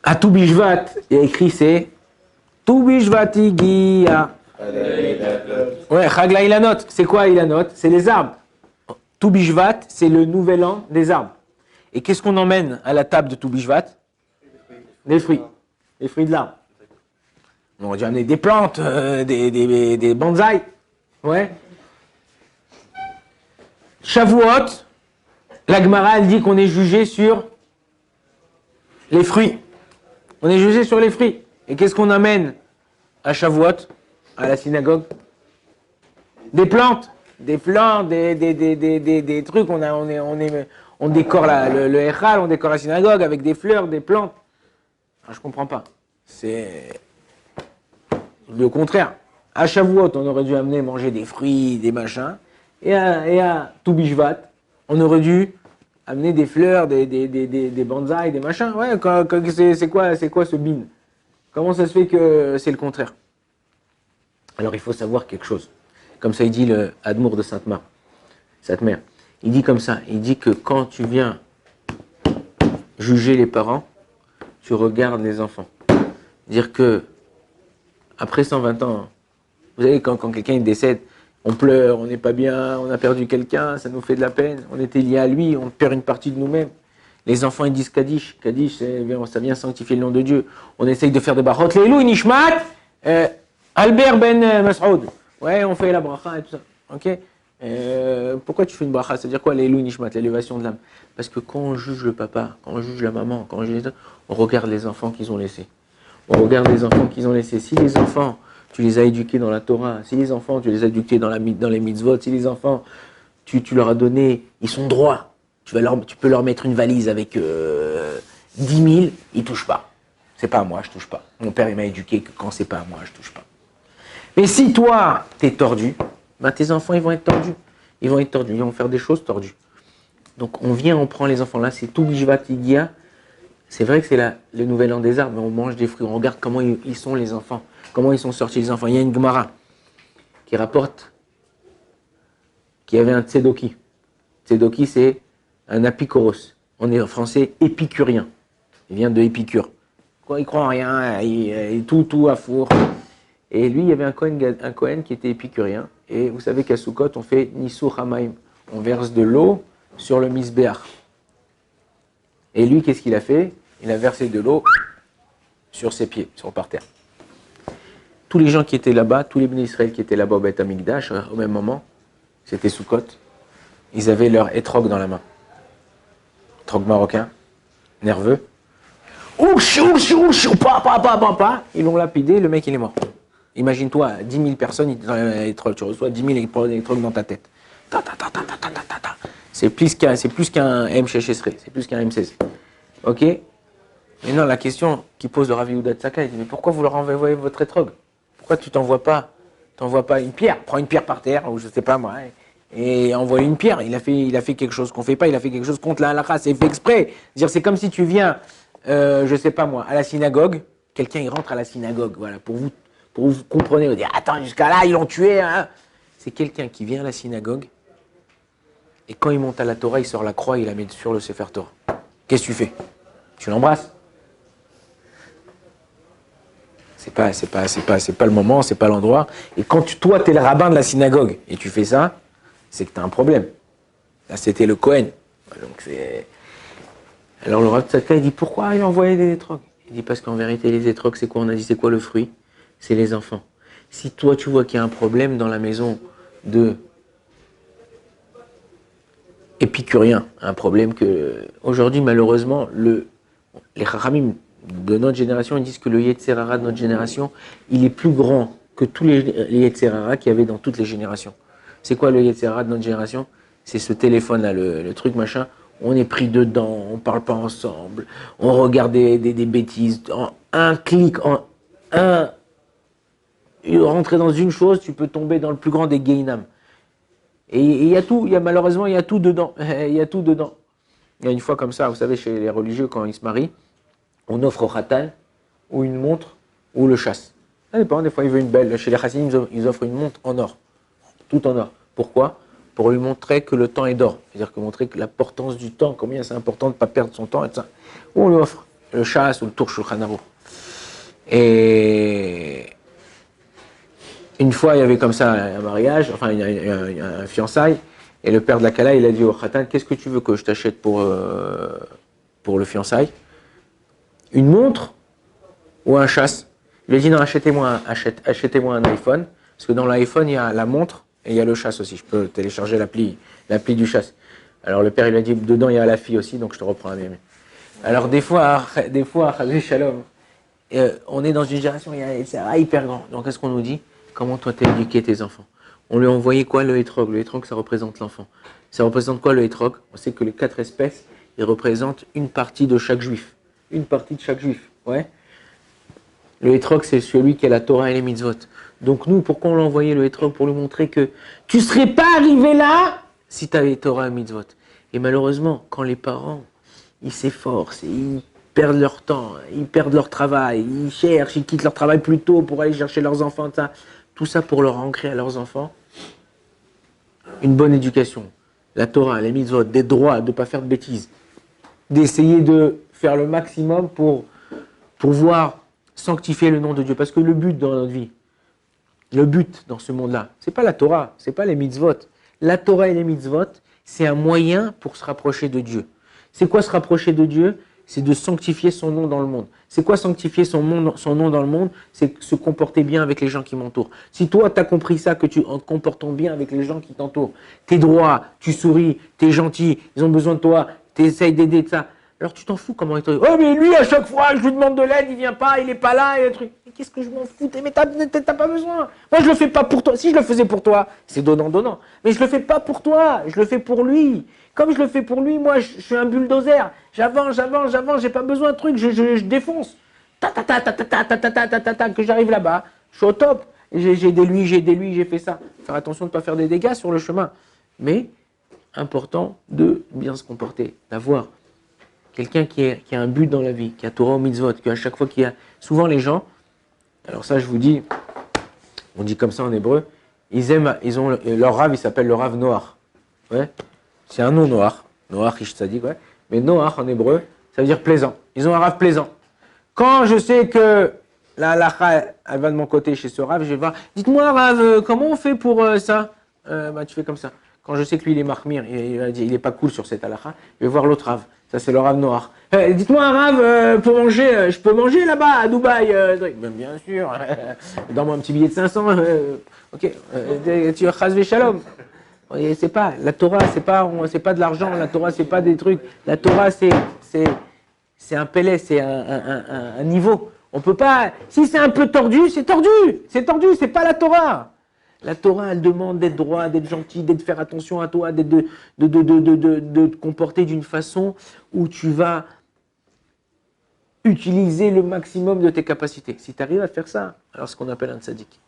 À Tu Bishvat, il y a écrit c'est Tu Bishvat Igia. Ouais, Chagla Ilanot. C'est quoi Ilanot? C'est les arbres. Tu Bishvat, c'est le nouvel an des arbres. Et qu'est-ce qu'on emmène à la table de Tu Bishvat? Des fruits. Les fruits de l'arbre. On aurait dû amener des plantes, des bonsaïs. Ouais. Shavuot, la Gemara, elle dit qu'on est jugé sur les fruits. On est jugé sur les fruits. Et qu'est-ce qu'on amène à Shavuot, à la synagogue? Des plantes. Des plantes, des trucs. On décore le Echal, on décore la synagogue avec des fleurs, des plantes. Ah, je comprends pas. C'est le contraire. À Shavuot, on aurait dû amener manger des fruits, des machins. Et à Tu Bishvat, on aurait dû amener des fleurs, des bonsaïs, des machins. Ouais, c'est quoi ce bin? Comment ça se fait que c'est le contraire? Alors il faut savoir quelque chose. Comme ça, il dit le Admour de Sainte-Mère. Il dit comme ça. Il dit que quand tu viens juger les parents, tu regardes les enfants. Dire que après 120 ans, vous savez, quand quelqu'un décède, on pleure, on n'est pas bien, on a perdu quelqu'un, ça nous fait de la peine, on était lié à lui, on perd une partie de nous-mêmes. Les enfants, ils disent Kaddish. Kaddish, ça vient sanctifier le nom de Dieu. On essaye de faire des barot. Leilou, Nishmat, Albert Ben Masoud. Ouais, on fait la bracha et tout ça. Ok? Pourquoi tu fais une bracha? C'est-à-dire quoi, Leilou, Nishmat, l'élévation de l'âme? Parce que quand on juge le papa, quand on juge la maman, quand on juge on regarde les enfants qu'ils ont laissés. On regarde les enfants qu'ils ont laissés. Si les enfants, tu les as éduqués dans la Torah, si les enfants, tu les as éduqués dans les mitzvot, si les enfants, tu leur as donné, ils sont droits, tu peux leur mettre une valise avec 10 000, ils ne touchent pas. C'est pas à moi, je touche pas. Mon père, il m'a éduqué que quand c'est pas à moi, je touche pas. Mais si toi, tu es tordu, ben tes enfants, ils vont être tordus. Ils vont faire des choses tordues. Donc on prend les enfants là, c'est tout Bishvat Igia. C'est vrai que c'est le nouvel an des arbres, mais on mange des fruits, on regarde comment ils sont les enfants, comment ils sont sortis les enfants. Il y a une Gemara qui rapporte qu'il y avait un Tzedoki. Tzedoki, c'est un apikoros. On est en français épicurien. Il vient de Épicure. Quoi, il croit en rien, tout à four. Et lui, il y avait un Kohen qui était épicurien. Et vous savez qu'à Sukkot, on fait Nisur Hamaim. On verse de l'eau sur le misbéach. Et lui, qu'est-ce qu'il a fait? Il a versé de l'eau sur ses pieds, par terre. Tous les gens qui étaient là-bas, tous les bénis Israël qui étaient là-bas au Beth Amikdash, au même moment, c'était Sukkot, ils avaient leur étrog dans la main. Étrog marocain, nerveux. Ils l'ont lapidé, le mec il est mort. Imagine-toi, 10 000 personnes dans l'étrog, tu reçois 10 000 étrogs dans ta tête. C'est plus qu'un M6, c'est plus qu'un M16. Ok? Maintenant, la question qui pose le Rav Yehuda Tzaka, il dit, mais pourquoi vous leur envoyez votre étrog? Pourquoi tu t'envoies pas une pierre? Prends une pierre par terre, ou je sais pas moi, et envoie une pierre. Il a fait quelque chose qu'on fait pas, il a fait quelque chose contre la halakha, c'est fait exprès. C'est comme si tu viens, je sais pas moi, à la synagogue, quelqu'un il rentre à la synagogue, voilà, pour vous compreniez, vous dire, attends, jusqu'à là, ils l'ont tué, hein. C'est quelqu'un qui vient à la synagogue, et quand il monte à la Torah, il sort la croix, il la met sur le Sefer Torah. Qu'est-ce que tu fais? Tu l'embrasses? C'est pas le moment, c'est pas l'endroit. Et quand toi, tu es le rabbin de la synagogue et tu fais ça, c'est que tu as un problème. Là, c'était le Kohen. Alors le Rav Tzaka, il dit, pourquoi il a envoyé des étrogues? Il dit, parce qu'en vérité, les étrogues, c'est quoi? On a dit, c'est quoi le fruit? C'est les enfants. Si toi, tu vois qu'il y a un problème dans la maison de épicurien, un problème que, aujourd'hui, malheureusement, les Chachamim de notre génération, ils disent que le Yetzer Hara de notre génération, il est plus grand que tous les Yetzer Hara qu'il y avait dans toutes les générations. C'est quoi le Yetzer Hara de notre génération? C'est ce téléphone-là, le truc machin, on est pris dedans, on parle pas ensemble, on regarde des bêtises, en un clic, rentrer dans une chose, tu peux tomber dans le plus grand des Gehinam. Et il y a tout, malheureusement, il y a tout dedans. Il y a tout dedans. Il y a une fois comme ça, vous savez, chez les religieux, quand ils se marient, on offre au khatan ou une montre ou le chasse. Ça dépend, des fois il veut une belle. Chez les chassidim, ils offrent une montre en or. Tout en or. Pourquoi? Pour lui montrer que le temps est d'or. C'est-à-dire que montrer que l'importance du temps, combien c'est important de ne pas perdre son temps et tout ça. Ou on lui offre. le Shas ou le Tour Shulchan Aruch. Et une fois, il y avait comme ça un mariage, enfin un fiançailles, et le père de la Kala, il a dit au Khatan, qu'est-ce que tu veux que je t'achète pour le fiançailles? Une montre ou un chasse? Il lui a dit non, achetez-moi un iPhone, parce que dans l'iPhone, il y a la montre et il y a le chasse aussi. Je peux télécharger l'appli du chasse. Alors le père, il a dit, dedans, il y a la fille aussi, donc je te reprends la mienne. Alors des fois, Shalom, on est dans une génération, c'est hyper grand. Donc qu'est-ce qu'on nous dit? Comment toi t'as éduqué tes enfants? On lui a envoyé quoi, le hétrog? Le hétrog, ça représente l'enfant. Ça représente quoi, le hétrog? On sait que les 4 espèces, ils représentent une partie de chaque juif. Une partie de chaque juif, ouais. Le hétrog, c'est celui qui a la Torah et les mitzvot. Donc nous, pourquoi on l'a envoyé le hétrog? Pour lui montrer que tu ne serais pas arrivé là si tu avais Torah et mitzvot. Et malheureusement, quand les parents, ils s'efforcent, ils perdent leur temps, ils perdent leur travail, ils cherchent, ils quittent leur travail plus tôt pour aller chercher leurs enfants, tout ça pour leur ancrer à leurs enfants une bonne éducation. La Torah, les mitzvot, des droits, de ne pas faire de bêtises. D'essayer de faire le maximum pour pouvoir sanctifier le nom de Dieu. Parce que le but dans notre vie, le but dans ce monde-là, c'est pas la Torah, c'est pas les mitzvot. La Torah et les mitzvot, c'est un moyen pour se rapprocher de Dieu. C'est quoi se rapprocher de Dieu? C'est de sanctifier son nom dans le monde. C'est quoi sanctifier son nom dans le monde? C'est se comporter bien avec les gens qui m'entourent. Si toi, tu as compris ça, que en te comportant bien avec les gens qui t'entourent, t'es droit, tu souris, t'es gentil, ils ont besoin de toi, tu essayes d'aider de ça. Alors tu t'en fous comment il te dit, oh mais lui à chaque fois je lui demande de l'aide, il vient pas, il est pas là, et le truc. Mais qu'est-ce que je m'en fous? Mais t'as pas besoin. Moi je le fais pas pour toi. Si je le faisais pour toi, c'est donnant. Mais je le fais pas pour toi, je le fais pour lui. Comme je le fais pour lui, moi je suis un bulldozer. J'avance, j'ai pas besoin de trucs, je défonce. Que j'arrive là-bas, je suis au top. J'ai aidé lui, j'ai fait ça. Faire attention de ne pas faire des dégâts sur le chemin. Mais important de bien se comporter, d'avoir quelqu'un qui a un but dans la vie, qui a Torah au mitzvot, qui à chaque fois qu'il y a... Souvent les gens, alors ça je vous dis, on dit comme ça en hébreu, leur rave, il s'appelle le rave Noach. Ouais. C'est un nom Noach, Noach Ish Tzadik, ouais. Mais Noach en hébreu, ça veut dire plaisant. Ils ont un rave plaisant. Quand je sais que la halakha, elle va de mon côté chez ce rave, je vais voir, dites-moi rave, comment on fait pour ça? Tu fais comme ça. Quand je sais que lui il est marmire, il est pas cool sur cette halakha, je vais voir l'autre rave. Ça, c'est le rave noir. Dites-moi un rave pour manger. Je peux manger là-bas à Dubaï ben, bien sûr. Donne-moi un petit billet de 500. Ok. Tu chas shalom. C'est pas la Torah, c'est pas de l'argent. La Torah, c'est pas des trucs. La Torah, c'est un pélé, c'est un niveau. On peut pas. Si c'est un peu tordu, c'est tordu. C'est tordu. C'est pas la Torah. La Torah, elle demande d'être droit, d'être gentil, d'être faire attention à toi, de te comporter d'une façon où tu vas utiliser le maximum de tes capacités. Si tu arrives à faire ça, alors ce qu'on appelle un tzaddik.